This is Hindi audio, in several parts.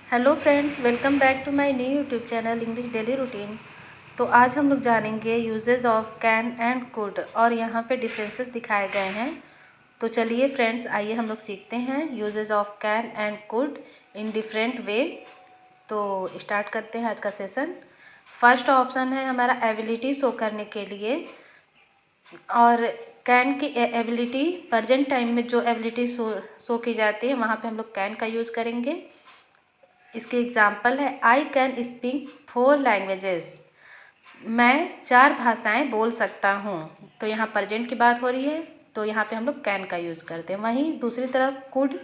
Hello friends, welcome back to my new YouTube channel English daily routine. तो आज हम लोग जानेंगे uses of can and could और यहाँ पे डिफरेंसेस दिखाए गए हैं। तो चलिए फ्रेंड्स, आइए हम लोग सीखते हैं uses of can and could in different way. तो स्टार्ट करते हैं आज का सेशन। फर्स्ट ऑप्शन है हमारा एबिलिटी शो करने के लिए, और कैन की एबिलिटी प्रेजेंट टाइम में जो एबिलिटी शो की जाती है वहाँ पे हम लोग कैन का यूज़ करेंगे। इसके एग्जाम्पल है आई कैन स्पीक 4 लैंग्वेजेस। मैं 4 भाषाएं बोल सकता हूँ। तो यहाँ प्रेजेंट की बात हो रही है, तो यहाँ पे हम लोग कैन का यूज़ करते हैं। वहीं दूसरी तरफ कुड,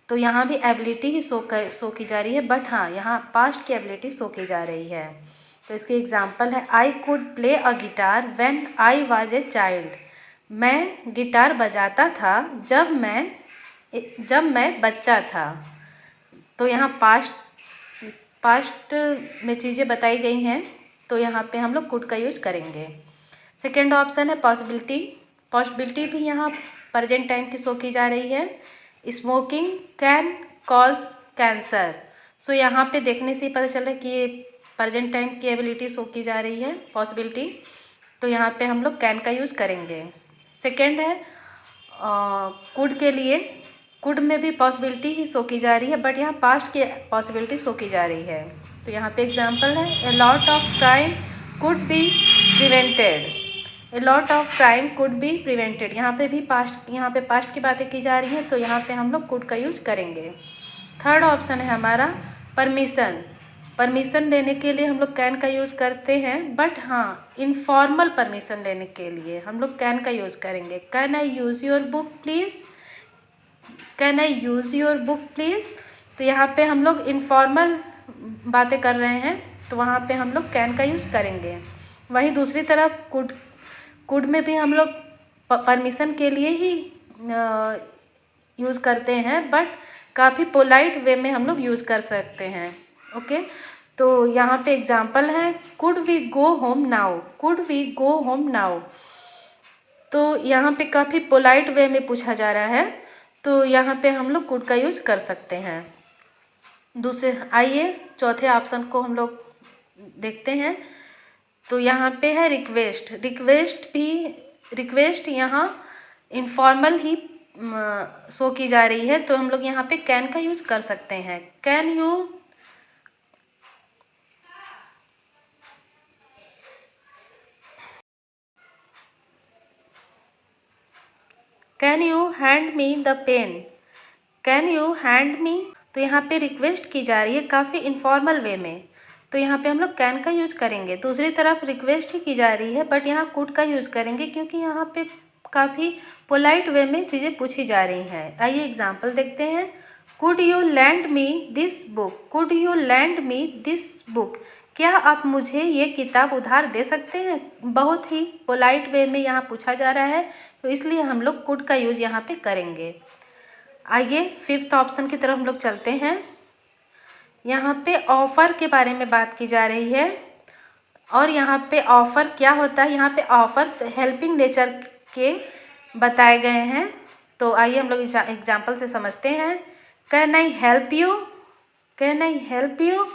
तो यहाँ भी एबिलिटी ही शो की जा रही है, बट हाँ यहाँ पास्ट की एबिलिटी शो की जा रही है। तो इसके एग्जाम्पल है I could play a guitar when I was a child. मैं गिटार बजाता था जब मैं बच्चा था। तो यहाँ पास्ट में चीज़ें बताई गई हैं, तो यहाँ पे हम लोग कुड का यूज करेंगे। सेकेंड ऑप्शन है पॉसिबिलिटी। पॉसिबिलिटी भी यहाँ प्रेजेंट टाइम की शो की जा रही है। Smoking can cause cancer. So यहाँ पे देखने से ही पता चल रहा है कि ये प्रेजेंट टाइम की एबिलिटी शो की जा रही है, पॉसिबिलिटी। तो यहाँ पे हम लोग कैन का यूज़ करेंगे। सेकेंड है कुड के लिए। कुड में भी पॉसिबिलिटी ही शो की जा रही है, बट यहाँ पास्ट की पॉसिबिलिटी शो की जा रही है। तो यहाँ पे एग्जांपल है a lot of crime could be prevented. A lot of crime could be prevented. यहाँ पे पास्ट की बातें की जा रही हैं, तो यहाँ पे हम लोग कुड का यूज करेंगे। थर्ड ऑप्शन है हमारा परमिशन। परमिशन लेने के लिए हम लोग कैन का यूज़ करते हैं, बट हाँ इनफॉर्मल परमिशन लेने के लिए हम लोग कैन का यूज़ करेंगे। Can I use your book please. Can I use your book please. तो यहाँ पे हम लोग इनफॉर्मल बातें कर रहे हैं, तो वहाँ पे हम लोग कैन का यूज़ करेंगे। वहीं दूसरी तरफ कुड में भी हम लोग परमिशन के लिए ही यूज़ करते हैं, बट काफ़ी पोलाइट वे में हम लोग यूज़ कर सकते हैं। ओके, तो यहाँ पे एग्जांपल है could we go home now. Could we go home now. तो यहाँ पे काफ़ी पोलाइट वे में पूछा जा रहा है, तो यहाँ पे हम लोग कुड का यूज़ कर सकते हैं। आइए चौथे ऑप्शन को हम लोग देखते हैं। तो यहाँ पे है रिक्वेस्ट। रिक्वेस्ट यहाँ इनफॉर्मल ही शो की जा रही है, तो हम लोग यहाँ पे कैन का यूज कर सकते हैं। Can you hand me the pen. Can you hand me. तो यहाँ पे रिक्वेस्ट की जा रही है काफ़ी इनफॉर्मल वे में, तो यहाँ पे हम लोग कैन का यूज़ करेंगे। दूसरी तरफ रिक्वेस्ट ही की जा रही है, बट यहाँ कुड का यूज़ करेंगे, क्योंकि यहाँ पे काफ़ी पोलाइट वे में चीज़ें पूछी जा रही हैं। आइए एग्जांपल देखते हैं। Could you land me this book. Could you land me this book. क्या आप मुझे ये किताब उधार दे सकते हैं। बहुत ही पोलाइट वे में यहाँ पूछा जा रहा है, तो इसलिए हम लोग कुड का यूज़ यहाँ पे करेंगे। आइए फिफ्थ ऑप्शन की तरफ हम लोग चलते हैं। यहाँ पे ऑफ़र के बारे में बात की जा रही है, और यहाँ पे ऑफ़र क्या होता है, यहाँ पे ऑफ़र हेल्पिंग नेचर के बताए गए हैं। तो आइए हम लोग एग्जाम्पल से समझते हैं। Can I help you. Can I help you.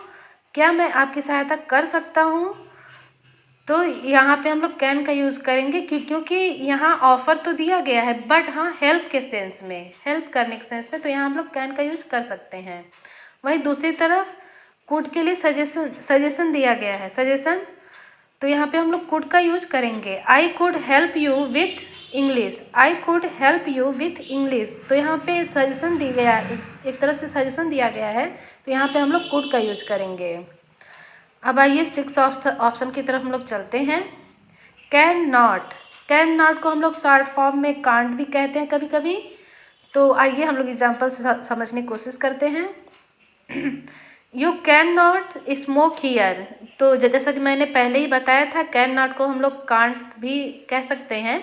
क्या मैं आपकी सहायता कर सकता हूँ। तो यहाँ पे हम लोग कैन का यूज़ करेंगे, क्योंकि यहाँ ऑफ़र तो दिया गया है, बट हाँ हेल्प के सेंस में, हेल्प करने के सेंस में, तो यहाँ हम लोग कैन का यूज़ कर सकते हैं। वहीं दूसरी तरफ कुड के लिए सजेशन दिया गया है, सजेशन। तो यहाँ पे हम लोग कुड का यूज़ करेंगे। I could help you with English. I could help you with English. तो यहाँ पे सजेशन दी गया, एक तरह से सजेशन दिया गया है, तो यहाँ पे हम लोग कुड का यूज करेंगे। अब आइए सिक्स ऑप्शन की तरफ हम लोग चलते हैं। Can not. कैन नॉट को हम लोग शॉर्ट फॉर्म में कांट भी कहते हैं कभी कभी। तो आइए हम लोग एग्जाम्पल से समझने की कोशिश करते हैं। You can not smoke here. तो जैसा कि मैंने पहले ही बताया था, कैन नॉट को हम लोग कांट भी कह सकते हैं।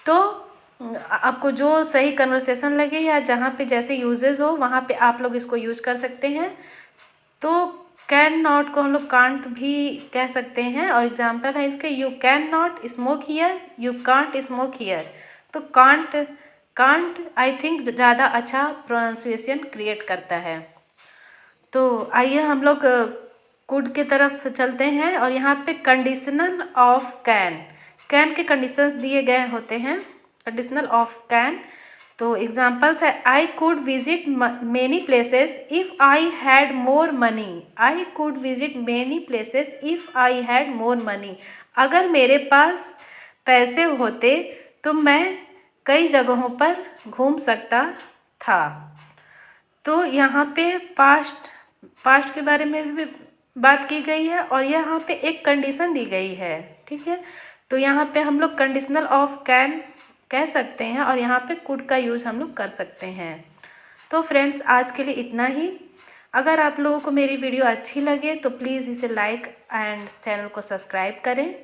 तो आपको जो सही कन्वर्सेशन लगे या जहाँ पे जैसे यूजेस हो, वहाँ पे आप लोग इसको यूज कर सकते हैं। तो कैन नॉट को हम लोग कांट भी कह सकते हैं, और एग्जाम्पल है इसके you can not smoke here, you can't smoke here. तो कांट आई थिंक ज़्यादा अच्छा प्रोनाउंसिएशन क्रिएट करता है। तो आइए हम लोग कुड के तरफ चलते हैं और यहाँ पे कंडीशनल ऑफ कैन के कंडीशंस दिए गए होते हैं। कंडीशनल ऑफ कैन, तो एग्जाम्पल्स है I could visit many places if I had more money. I could visit many places if I had more money. अगर मेरे पास पैसे होते तो मैं कई जगहों पर घूम सकता था। तो यहाँ पे पास्ट के बारे में भी बात की गई है और यहाँ पे एक कंडीशन दी गई है, ठीक है। तो यहाँ पे हम लोग कंडीशनल ऑफ कैन कह सकते हैं और यहाँ पे कुड का यूज़ हम लोग कर सकते हैं। तो फ्रेंड्स, आज के लिए इतना ही। अगर आप लोगों को मेरी वीडियो अच्छी लगे तो प्लीज़ इसे लाइक एंड चैनल को सब्सक्राइब करें।